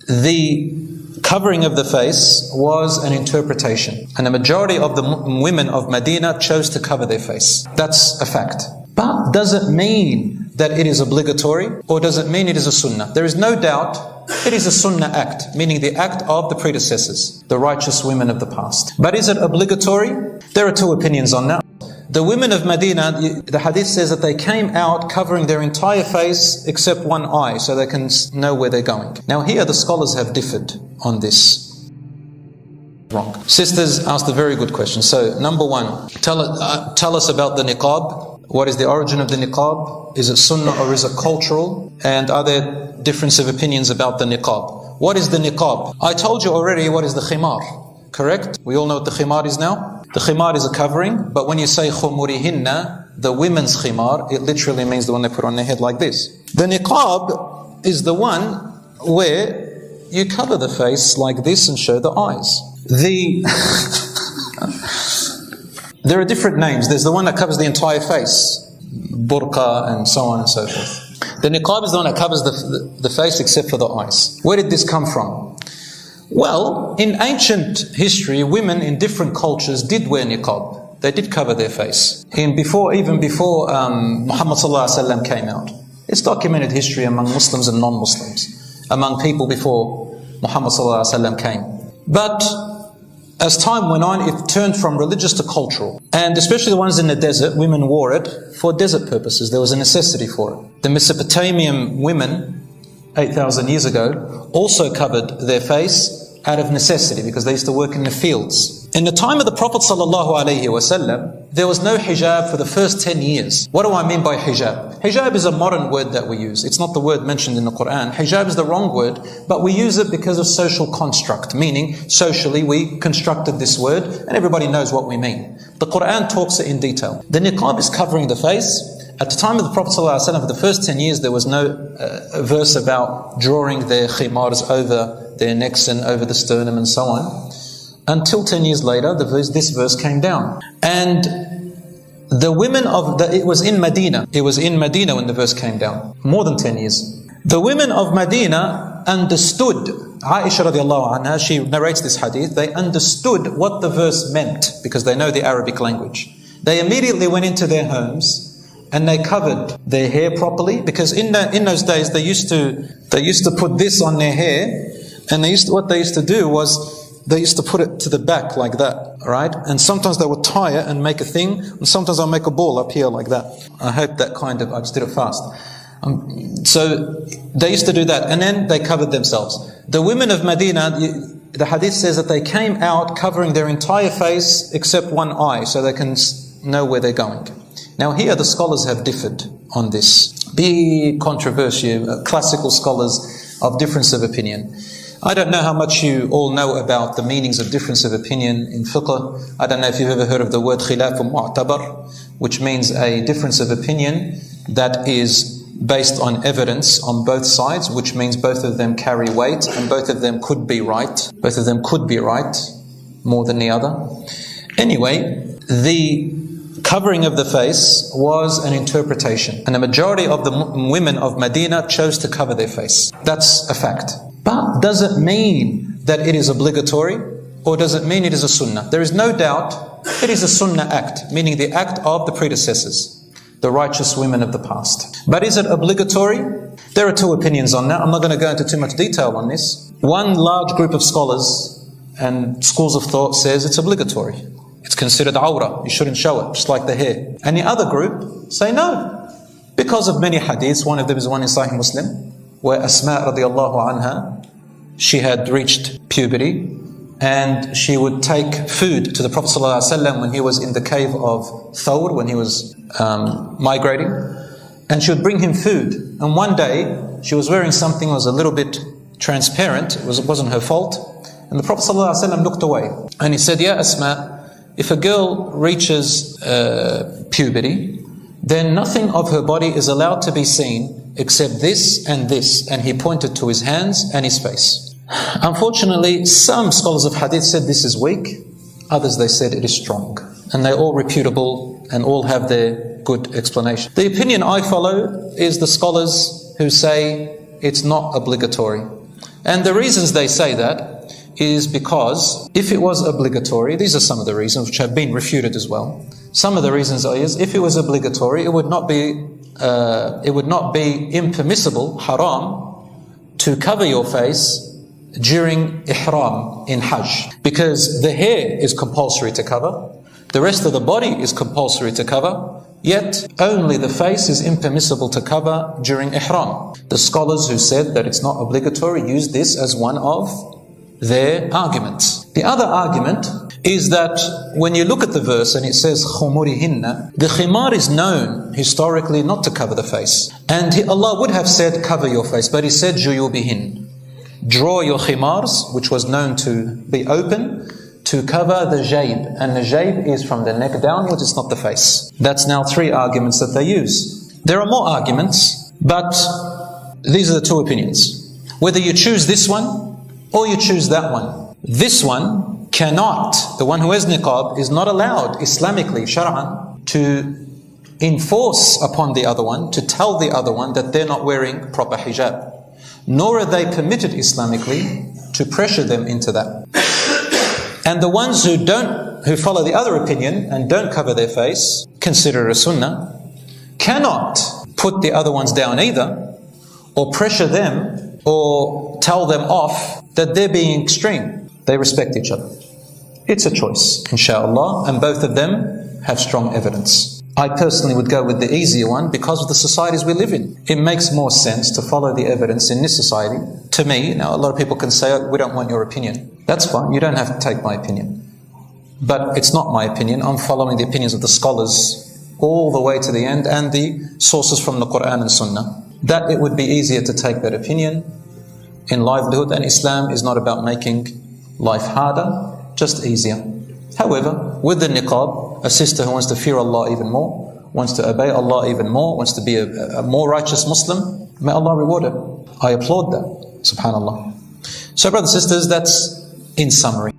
the covering of the face was an interpretation, and the majority of the women of Medina chose to cover their face. That's a fact. But does it mean that it is obligatory, or does it mean it is a sunnah? There is no doubt it is a sunnah act, meaning the act of the predecessors, the righteous women of the past. But is it obligatory? There are two opinions on that. The women of Medina, the hadith says that they came out covering their entire face except one eye, so they can know where they're going. Now here the scholars have differed on this. Wrong. Sisters asked a very good question. So number one, tell us about the niqab. What is the origin of the niqab? Is it sunnah or is it cultural? And are there difference of opinions about the niqab? What is the niqab? I told you already what is the khimar, correct? We all know what the khimar is now. The khimar is a covering, but when you say khumurihinna, the women's khimar, it literally means the one they put on their head like this. The niqab is the one where you cover the face like this and show the eyes. There are different names. There's the one that covers the entire face, burqa and so on and so forth. The niqab is the one that covers the face except for the eyes. Where did this come from? Well, in ancient history, women in different cultures did wear niqab. They did cover their face. Even before Muhammad ﷺ came out. It's documented history among Muslims and non-Muslims, among people before Muhammad ﷺ came. But as time went on, it turned from religious to cultural. And especially the ones in the desert, women wore it for desert purposes. There was a necessity for it. The Mesopotamian women, 8,000 years ago, also covered their face out of necessity because they used to work in the fields. In the time of the Prophet ﷺ, there was no hijab for the first 10 years. What do I mean by hijab? Hijab is a modern word that we use. It's not the word mentioned in the Quran. Hijab is the wrong word, but we use it because of social construct, meaning socially we constructed this word and everybody knows what we mean. The Quran talks it in detail. The niqab is covering the face. At the time of the Prophet ﷺ, for the first 10 years, there was no verse about drawing their khimars over their necks and over the sternum and so on. Until 10 years later, this verse came down. And the women it was in Medina. It was in Medina when the verse came down. More than 10 years. The women of Medina understood. Aisha radiallahu anha, she narrates this hadith. They understood what the verse meant because they know the Arabic language. They immediately went into their homes and they covered their hair properly, because in those days they used to put this on their hair, and what they used to do was they used to put it to the back like that, right? And sometimes they would tie it and make a thing, and sometimes I'll make a ball up here like that. I hope that I just did it fast. So they used to do that, and then they covered themselves. The women of Medina, the hadith says that they came out covering their entire face except one eye, so they can know where they're going. Now here the scholars have differed on this. Big controversy, classical scholars of difference of opinion. I don't know how much you all know about the meanings of difference of opinion in fiqh. I don't know if you've ever heard of the word khilaf mu'tabar, which means a difference of opinion that is based on evidence on both sides, which means both of them carry weight and both of them could be right. Both of them could be right more than the other. Anyway, the covering of the face was an interpretation, and the majority of the women of Medina chose to cover their face. That's a fact. But does it mean that it is obligatory, or does it mean it is a sunnah? There is no doubt it is a sunnah act, meaning the act of the predecessors, the righteous women of the past. But is it obligatory? There are two opinions on that. I'm not going to go into too much detail on this. One large group of scholars and schools of thought says it's obligatory. It's considered awrah. You shouldn't show it, just like the hair. And the other group say no, because of many hadiths. One of them is one in Sahih Muslim, where Asma radiallahu anha, she had reached puberty, and she would take food to the Prophet ﷺ when he was in the cave of Thawr, when he was migrating, and she would bring him food. And one day, she was wearing something that was a little bit transparent. It wasn't her fault. And the Prophet ﷺ looked away, and he said, "Ya Asma, if a girl reaches puberty, then nothing of her body is allowed to be seen except this and this." And he pointed to his hands and his face. Unfortunately, some scholars of hadith said this is weak. Others, they said it is strong. And they're all reputable and all have their good explanation. The opinion I follow is the scholars who say it's not obligatory. And the reasons they say that is because if it was obligatory, these are some of the reasons which have been refuted as well. Some of the reasons is if it was obligatory, it would not be impermissible, haram, to cover your face during ihram in Hajj, because the hair is compulsory to cover, the rest of the body is compulsory to cover, yet only the face is impermissible to cover during ihram. The scholars who said that it's not obligatory use this as one of their arguments. The other argument is that when you look at the verse and it says khumurihinna, the khimar is known historically not to cover the face, and Allah would have said cover your face, but He said juyubihin, draw your khimars, which was known to be open, to cover the jayb, and the jayb is from the neck downwards, it's not the face. That's now 3 arguments that they use. There are more arguments, but these are the 2 opinions. Whether you choose this one or you choose that one. This one cannot, the one who has niqab is not allowed Islamically, shar'an, to enforce upon the other one, to tell the other one that they're not wearing proper hijab. Nor are they permitted Islamically to pressure them into that. And the ones who follow the other opinion and don't cover their face, consider a sunnah, cannot put the other ones down either, or pressure them, or tell them off that they're being extreme. They respect each other. It's a choice, inshallah, and both of them have strong evidence. I personally would go with the easier one because of the societies we live in. It makes more sense to follow the evidence in this society. To me, now a lot of people can say, oh, we don't want your opinion. That's fine, you don't have to take my opinion. But it's not my opinion, I'm following the opinions of the scholars all the way to the end and the sources from the Quran and Sunnah. That it would be easier to take that opinion in livelihood, and Islam is not about making life harder, just easier. However, with the niqab, a sister who wants to fear Allah even more, wants to obey Allah even more, wants to be a more righteous Muslim, may Allah reward her. I applaud that, subhanallah. So brothers and sisters, that's in summary.